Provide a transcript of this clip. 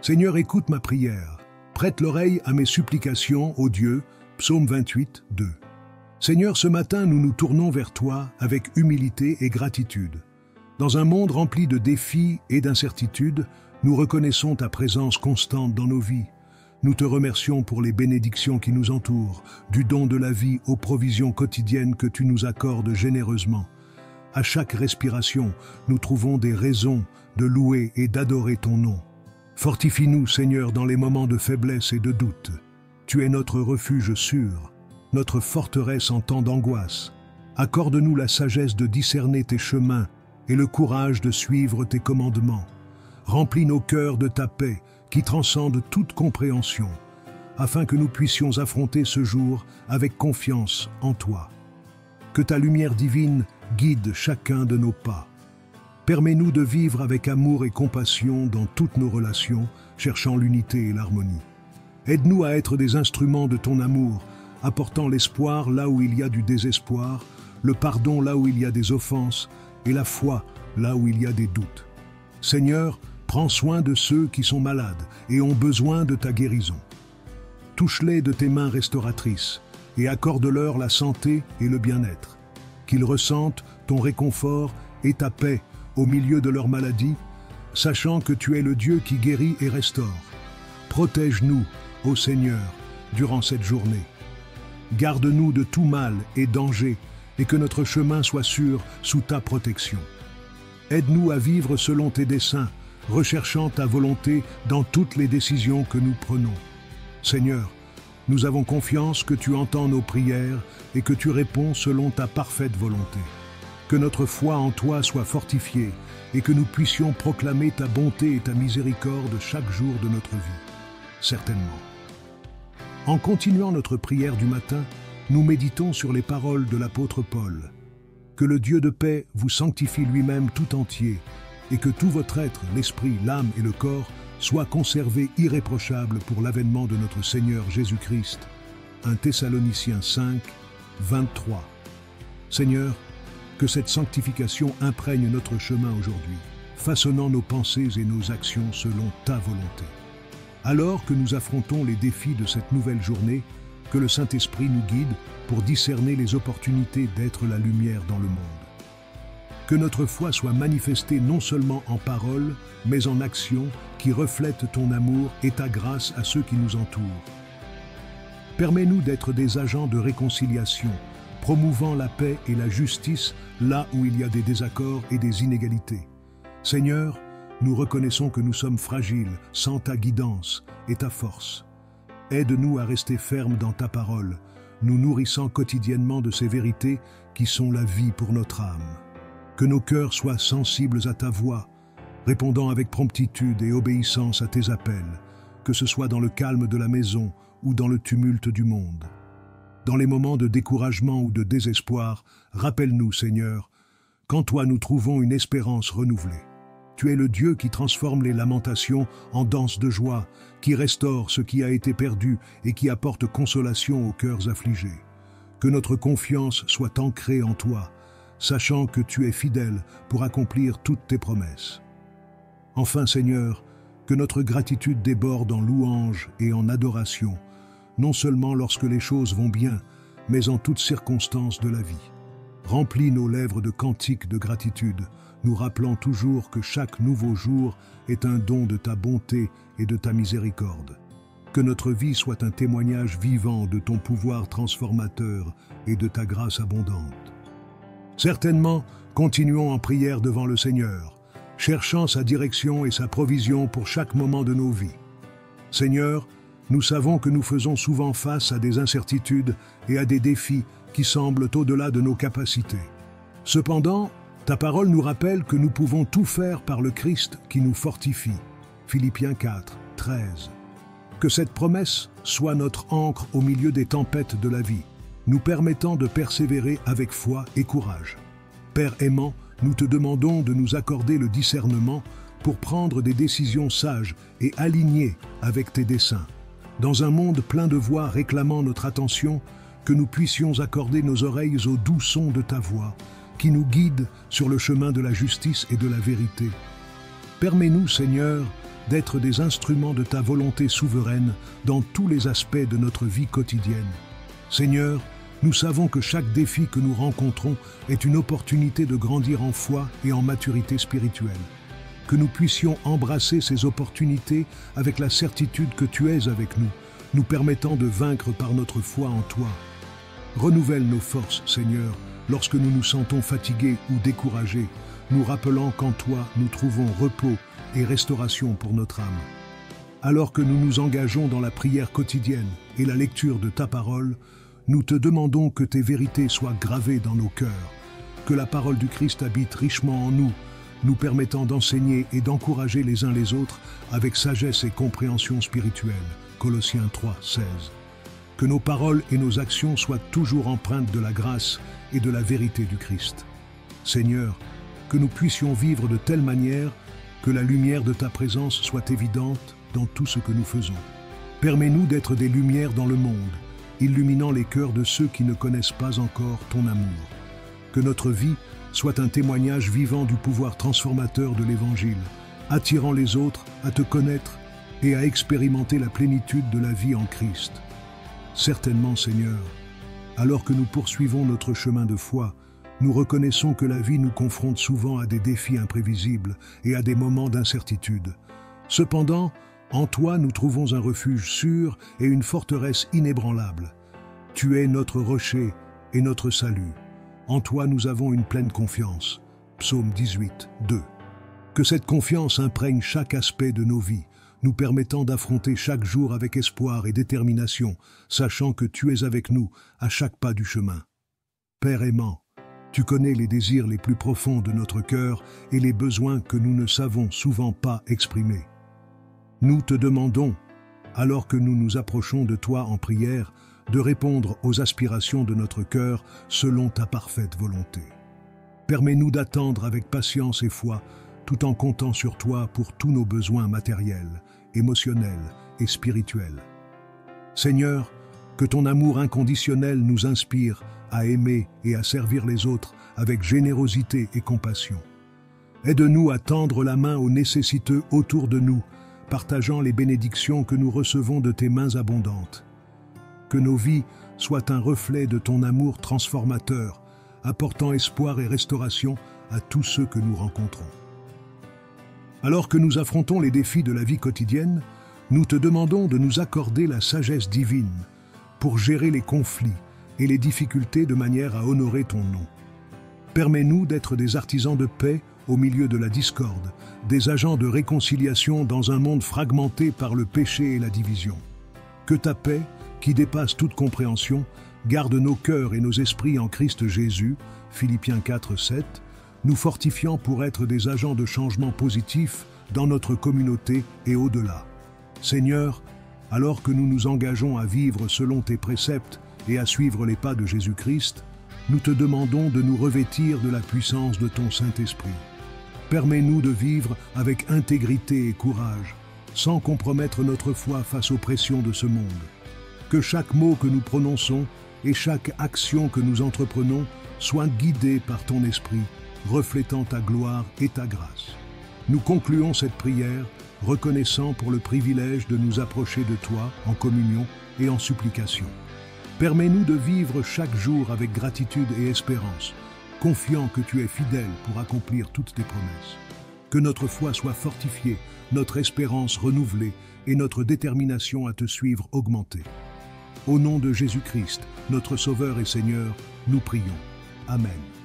Seigneur, écoute ma prière. Prête l'oreille à mes supplications, ô Dieu. Psaume 28, 2. Seigneur, ce matin, nous nous tournons vers toi avec humilité et gratitude. Dans un monde rempli de défis et d'incertitudes, nous reconnaissons ta présence constante dans nos vies. Nous te remercions pour les bénédictions qui nous entourent, du don de la vie aux provisions quotidiennes que tu nous accordes généreusement. À chaque respiration, nous trouvons des raisons de louer et d'adorer ton nom. Fortifie-nous, Seigneur, dans les moments de faiblesse et de doute. Tu es notre refuge sûr, notre forteresse en temps d'angoisse. Accorde-nous la sagesse de discerner tes chemins et le courage de suivre tes commandements. Remplis nos cœurs de ta paix, qui transcende toute compréhension, afin que nous puissions affronter ce jour avec confiance en toi. Que ta lumière divine guide chacun de nos pas. Permets-nous de vivre avec amour et compassion dans toutes nos relations, cherchant l'unité et l'harmonie. Aide-nous à être des instruments de ton amour, apportant l'espoir là où il y a du désespoir, le pardon là où il y a des offenses, et la foi là où il y a des doutes. Seigneur, prends soin de ceux qui sont malades et ont besoin de ta guérison. Touche-les de tes mains restauratrices et accorde-leur la santé et le bien-être. Qu'ils ressentent ton réconfort et ta paix au milieu de leur maladie, sachant que tu es le Dieu qui guérit et restaure. Protège-nous, ô Seigneur, durant cette journée. Garde-nous de tout mal et danger et que notre chemin soit sûr sous ta protection. Aide-nous à vivre selon tes desseins, recherchant ta volonté dans toutes les décisions que nous prenons. Seigneur, nous avons confiance que tu entends nos prières et que tu réponds selon ta parfaite volonté. Que notre foi en toi soit fortifiée et que nous puissions proclamer ta bonté et ta miséricorde chaque jour de notre vie. Certainement. En continuant notre prière du matin, nous méditons sur les paroles de l'apôtre Paul. Que le Dieu de paix vous sanctifie lui-même tout entier, et que tout votre être, l'esprit, l'âme et le corps, soient conservés irréprochables pour l'avènement de notre Seigneur Jésus-Christ. 1 Thessaloniciens 5, 23. Seigneur, que cette sanctification imprègne notre chemin aujourd'hui, façonnant nos pensées et nos actions selon ta volonté. Alors que nous affrontons les défis de cette nouvelle journée, que le Saint-Esprit nous guide pour discerner les opportunités d'être la lumière dans le monde. Que notre foi soit manifestée non seulement en parole, mais en action qui reflète ton amour et ta grâce à ceux qui nous entourent. Permets-nous d'être des agents de réconciliation, promouvant la paix et la justice là où il y a des désaccords et des inégalités. Seigneur, nous reconnaissons que nous sommes fragiles, sans ta guidance et ta force. Aide-nous à rester fermes dans ta parole, nous nourrissant quotidiennement de ces vérités qui sont la vie pour notre âme. Que nos cœurs soient sensibles à ta voix, répondant avec promptitude et obéissance à tes appels, que ce soit dans le calme de la maison ou dans le tumulte du monde. Dans les moments de découragement ou de désespoir, rappelle-nous, Seigneur, qu'en toi nous trouvons une espérance renouvelée. Tu es le Dieu qui transforme les lamentations en danses de joie, qui restaure ce qui a été perdu et qui apporte consolation aux cœurs affligés. Que notre confiance soit ancrée en toi, sachant que tu es fidèle pour accomplir toutes tes promesses. Enfin, Seigneur, que notre gratitude déborde en louange et en adoration, non seulement lorsque les choses vont bien, mais en toutes circonstances de la vie. Remplis nos lèvres de cantiques de gratitude, nous rappelant toujours que chaque nouveau jour est un don de ta bonté et de ta miséricorde. Que notre vie soit un témoignage vivant de ton pouvoir transformateur et de ta grâce abondante. Certainement, continuons en prière devant le Seigneur, cherchant sa direction et sa provision pour chaque moment de nos vies. Seigneur, nous savons que nous faisons souvent face à des incertitudes et à des défis qui semblent au-delà de nos capacités. Cependant, ta parole nous rappelle que nous pouvons tout faire par le Christ qui nous fortifie. Philippiens 4, 13. Que cette promesse soit notre ancre au milieu des tempêtes de la vie, nous permettant de persévérer avec foi et courage. Père aimant, nous te demandons de nous accorder le discernement pour prendre des décisions sages et alignées avec tes desseins. Dans un monde plein de voix réclamant notre attention, que nous puissions accorder nos oreilles aux doux sons de ta voix, qui nous guide sur le chemin de la justice et de la vérité. Permets-nous, Seigneur, d'être des instruments de ta volonté souveraine dans tous les aspects de notre vie quotidienne. Seigneur, nous savons que chaque défi que nous rencontrons est une opportunité de grandir en foi et en maturité spirituelle. Que nous puissions embrasser ces opportunités avec la certitude que tu es avec nous, nous permettant de vaincre par notre foi en toi. Renouvelle nos forces, Seigneur, lorsque nous nous sentons fatigués ou découragés, nous rappelant qu'en toi nous trouvons repos et restauration pour notre âme. Alors que nous nous engageons dans la prière quotidienne et la lecture de ta parole, nous te demandons que tes vérités soient gravées dans nos cœurs, que la parole du Christ habite richement en nous, nous permettant d'enseigner et d'encourager les uns les autres avec sagesse et compréhension spirituelle. Colossiens 3, 16. Que nos paroles et nos actions soient toujours empreintes de la grâce et de la vérité du Christ. Seigneur, que nous puissions vivre de telle manière que la lumière de ta présence soit évidente dans tout ce que nous faisons. Permets-nous d'être des lumières dans le monde, illuminant les cœurs de ceux qui ne connaissent pas encore ton amour. Que notre vie soit un témoignage vivant du pouvoir transformateur de l'Évangile, attirant les autres à te connaître et à expérimenter la plénitude de la vie en Christ. Certainement, Seigneur, alors que nous poursuivons notre chemin de foi, nous reconnaissons que la vie nous confronte souvent à des défis imprévisibles et à des moments d'incertitude. Cependant, en toi, nous trouvons un refuge sûr et une forteresse inébranlable. Tu es notre rocher et notre salut. En toi, nous avons une pleine confiance. Psaume 18, 2. Que cette confiance imprègne chaque aspect de nos vies, nous permettant d'affronter chaque jour avec espoir et détermination, sachant que tu es avec nous à chaque pas du chemin. Père aimant, tu connais les désirs les plus profonds de notre cœur et les besoins que nous ne savons souvent pas exprimer. Nous te demandons, alors que nous nous approchons de toi en prière, de répondre aux aspirations de notre cœur selon ta parfaite volonté. Permets-nous d'attendre avec patience et foi, tout en comptant sur toi pour tous nos besoins matériels, émotionnels et spirituels. Seigneur, que ton amour inconditionnel nous inspire à aimer et à servir les autres avec générosité et compassion. Aide-nous à tendre la main aux nécessiteux autour de nous, partageant les bénédictions que nous recevons de tes mains abondantes. Que nos vies soient un reflet de ton amour transformateur, apportant espoir et restauration à tous ceux que nous rencontrons. Alors que nous affrontons les défis de la vie quotidienne, nous te demandons de nous accorder la sagesse divine pour gérer les conflits et les difficultés de manière à honorer ton nom. Permets-nous d'être des artisans de paix au milieu de la discorde, des agents de réconciliation dans un monde fragmenté par le péché et la division. Que ta paix, qui dépasse toute compréhension, garde nos cœurs et nos esprits en Christ Jésus, Philippiens 4, 7, nous fortifiant pour être des agents de changement positif dans notre communauté et au-delà. Seigneur, alors que nous nous engageons à vivre selon tes préceptes et à suivre les pas de Jésus-Christ, nous te demandons de nous revêtir de la puissance de ton Saint-Esprit. Permets-nous de vivre avec intégrité et courage, sans compromettre notre foi face aux pressions de ce monde. Que chaque mot que nous prononçons et chaque action que nous entreprenons soient guidés par ton esprit, reflétant ta gloire et ta grâce. Nous concluons cette prière, reconnaissant pour le privilège de nous approcher de toi en communion et en supplication. Permets-nous de vivre chaque jour avec gratitude et espérance, confiant que tu es fidèle pour accomplir toutes tes promesses. Que notre foi soit fortifiée, notre espérance renouvelée et notre détermination à te suivre augmentée. Au nom de Jésus-Christ, notre Sauveur et Seigneur, nous prions. Amen.